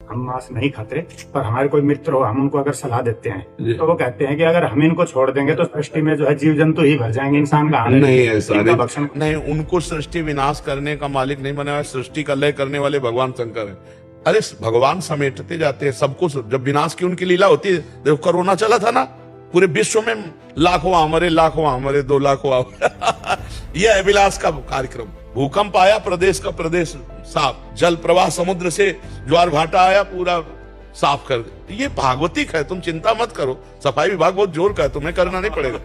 हम मांस नहीं खाते, पर हमारे कोई मित्र हो, हम उनको अगर सलाह देते हैं तो वो कहते हैं कि अगर हम इनको छोड़ देंगे तो सृष्टि में जो है जीव जंतु ही भर जाएंगे, इंसान का नहीं ऐसा भक्षण नहीं। उनको सृष्टि विनाश करने का मालिक नहीं बनाया, सृष्टि का लय करने वाले भगवान शंकर है। अरे भगवान समेटते जाते हैं सबको। जब विनाश की उनकी लीला होती है, देखो कोरोना चला था ना, पूरे विश्व में लाखों हमारे 2 लाख हुआ। यह है विलास का कार्यक्रम। भूकंप आया, प्रदेश का प्रदेश साफ, जल प्रवाह समुद्र से ज्वार भाटा आया, पूरा साफ कर दे। ये भागवतिक है, तुम चिंता मत करो। सफाई विभाग बहुत जोर का है, तुम्हें करना नहीं पड़ेगा।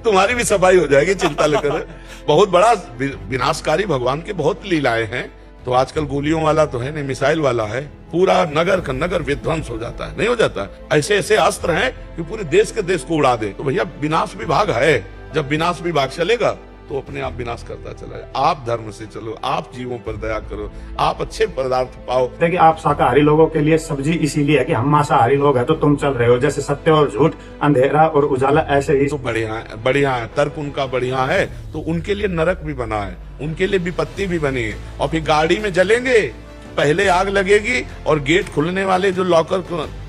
तुम्हारी भी सफाई हो जाएगी, चिंता लेकर। बहुत बड़ा विनाशकारी भगवान की बहुत लीलाएं हैं। तो आजकल गोलियों वाला तो है नहीं, मिसाइल वाला है, पूरा नगर का नगर विध्वंस हो जाता है, नहीं हो जाता है। ऐसे ऐसे अस्त्र हैं कि पूरे देश के देश को उड़ा दे। तो भैया विनाश विभाग है, जब विनाश विभाग चलेगा तो अपने आप विनाश करता चला जाए। आप धर्म से चलो, आप जीवों पर दया करो, आप अच्छे पदार्थ पाओ। देखिए, आप शाकाहारी लोगों के लिए सब्जी इसीलिए है कि हम मांसाहारी लोग हैं, तो तुम चल रहे हो जैसे सत्य और झूठ, अंधेरा और उजाला, ऐसे ही। तो बढ़िया है, तर्क उनका बढ़िया है। तो उनके लिए नरक भी बना है, उनके लिए विपत्ति भी बनी है। और फिर गाड़ी में जलेंगे, पहले आग लगेगी और गेट खुलने वाले जो लॉकर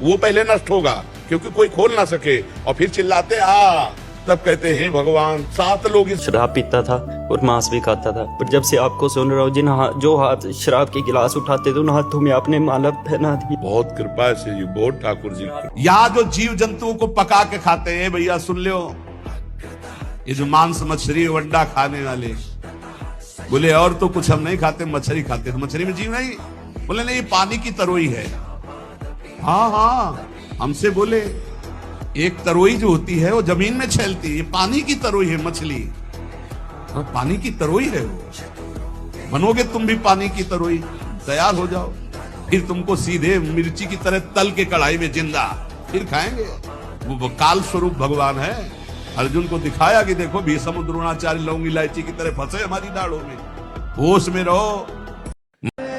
वो पहले नष्ट होगा, क्योंकि कोई खोल ना सके। और फिर चिल्लाते तब कहते हैं भगवान। 7 लोग शराब पीता था और मांस भी खाता था, पर जब से आपको सुन रहा हूँ, जो हाथ शराब के गिलास उठाते थे उन हाथों में आपने माला पहना दी। बहुत कृपा है जी, बहुत ठाकुर जी। यहाँ जो जीव जंतुओं को पका के खाते हैं भैया, सुन लो, ये जो मांस मछली वंडा खाने वाले बोले और तो कुछ हम नहीं खाते, मछली खाते। तो मछली में जीव नहीं? बोले नहीं, ये पानी की तरोई है। हाँ, हमसे बोले एक तरोई जो होती है वो जमीन में छेलती है, ये पानी की तरोई है मछली। पानी की तरोई है वो। बनोगे तुम भी पानी की तरोई, तैयार हो जाओ, फिर तुमको सीधे मिर्ची की तरह तल के कढ़ाई में जिंदा फिर खाएंगे। वो काल स्वरूप भगवान है। अर्जुन को दिखाया कि देखो भीष्म द्रोणाचार्य लौंग इलायची की तरह फंसे हमारी दाढ़ों में। होश में रहो।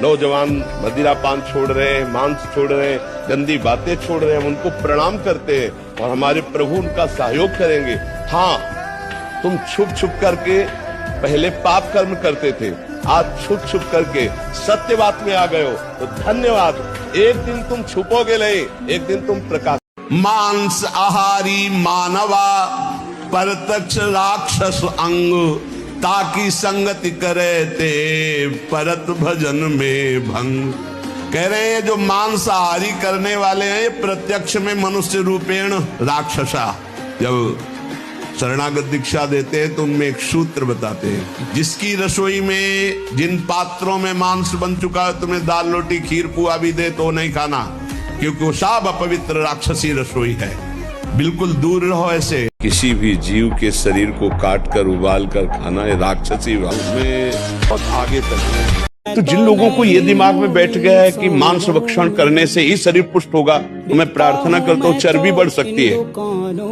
नौजवान मदिरा पान छोड़ रहे हैं, मांस छोड़ रहे हैं, गंदी बातें छोड़ रहे हैं, हम उनको प्रणाम करते हैं और हमारे प्रभु उनका सहयोग करेंगे। हाँ, तुम छुप छुप करके पहले पाप कर्म करते थे, आज छुप छुप करके सत्य बात में आ गए हो, तो धन्यवाद। एक दिन तुम छुपोगे नहीं, एक दिन तुम प्रकाश। मांस आहारी मानवा परतक्ष राक्षस अंग, ताकि संगति करे ते परत भजन में भंग। कह रहे हैं जो मांसाहारी करने वाले हैं, ये प्रत्यक्ष में मनुष्य रूपेण राक्षसा। जब शरणागत दीक्षा देते हैं तो उनमें एक सूत्र बताते हैं, जिसकी रसोई में जिन पात्रों में मांस बन चुका है, तुम्हें दाल रोटी खीर पुआ भी दे तो नहीं खाना, क्योंकि वो सब अपवित्र राक्षसी रसोई है। बिल्कुल दूर रहो ऐसे। किसी भी जीव के शरीर को काट कर उबाल कर खाना है राक्षसी में बहुत आगे तक। तो जिन लोगों को ये दिमाग में बैठ गया है कि मांस भक्षण करने से ही शरीर पुष्ट होगा, तो मैं प्रार्थना करता हूँ चर्बी बढ़ सकती है,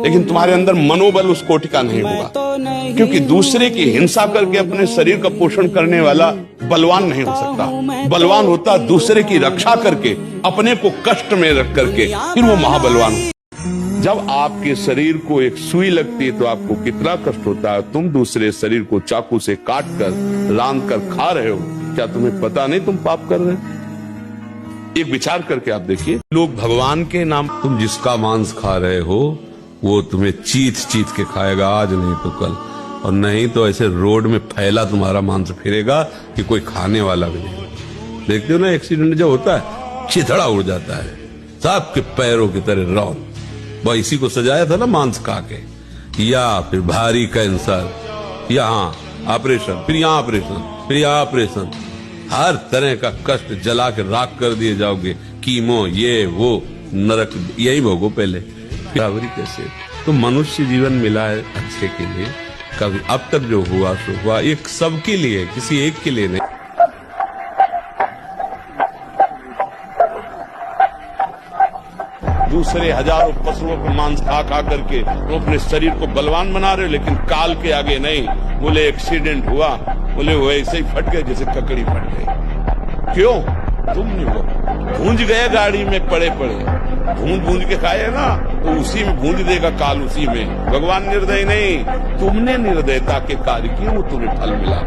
लेकिन तुम्हारे अंदर मनोबल उस कोटि का नहीं होगा। क्योंकि दूसरे की हिंसा करके अपने शरीर का पोषण करने वाला बलवान नहीं हो सकता। बलवान होता दूसरे की रक्षा करके, अपने को कष्ट में रख करके, फिर वो महाबलवान। जब आपके शरीर को एक सुई लगती है तो आपको कितना कष्ट होता है। तुम दूसरे शरीर को चाकू से काट कर रांध कर खा रहे हो, क्या तुम्हें पता नहीं तुम पाप कर रहे हो? एक विचार करके आप देखिए, लोग भगवान के नाम, तुम जिसका मांस खा रहे हो वो तुम्हें चीत चीत के खाएगा, आज नहीं तो कल। और नहीं तो ऐसे रोड में फैला तुम्हारा मांस फिरेगा कि कोई खाने वाला भी नहीं। देखते हो ना, एक्सीडेंट जब होता है चिथड़ा उड़ जाता है, सबके पैरों की तरह रौन। वह इसी को सजाया था ना मांस खा के। या फिर भारी कैंसर, यहाँ ऑपरेशन, फिर यहाँ ऑपरेशन, फिर यहाँ ऑपरेशन, हर तरह का कष्ट जला के राख कर दिए जाओगे। कीमो, ये वो, नरक यही भोगो पहले, फिर कैसे। तो मनुष्य जीवन मिला है अच्छे के लिए, कभी अब तक जो हुआ सो हुआ, एक सबके लिए, किसी एक के लिए नहीं। दूसरे हजारों पशुओं को मांस खा खा करके वो अपने शरीर को बलवान बना रहे हो, लेकिन काल के आगे नहीं। बोले एक्सीडेंट हुआ, बोले वो ऐसे ही फट गए जैसे ककड़ी फट गई। क्यों? तुम नहीं हो, भूंज गए गाड़ी में पड़े पड़े, भूंज के खाए ना, तो उसी में भूंज देगा काल, उसी में। भगवान निर्दय नहीं, तुमने निर्दयता के कार्य किए, वो तुम्हें फल मिला।